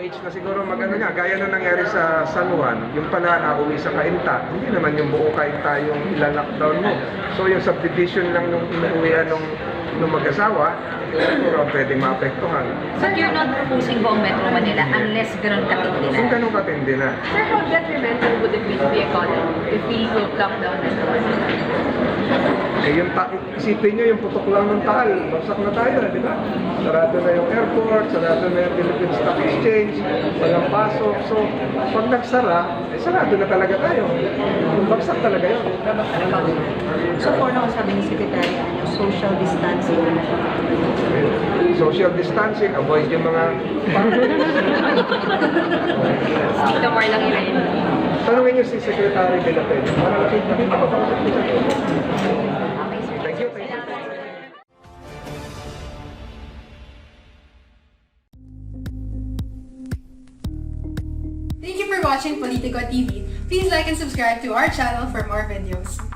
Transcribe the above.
DOH na siguro magano nga, gaya na nangyari sa San Juan, yung pala nauwi sa Kainta, hindi naman yung buong Kainta yung ila-lockdown mo. So yung subdivision lang yung inuwian ng mag-asawa, siguro pwedeng maapektuhan. But you're not proposing buong Metro Manila unless ganun katindi Kung na. ganun katindi na. Sir, how detrimental would it be to the economy if we will lock down Metro Manila? Eh isipin nyo yung putok lang ng Taal, bagsak na tayo, di ba? Sarado na yung airport, sarado na yung Philippine Stock Exchange, walang pasok. So, pag nagsara, eh sarado na talaga tayo. Bagsak talaga yun. So for now, sabi ni Secretary, social distancing. Social distancing, avoid yung mga Speak the more lang yun. tanungin nyo si Secretary Villapen. Nakita ko pa ako sa Thank you. Thank you for watching Politico TV. Please like and subscribe to our channel for more videos.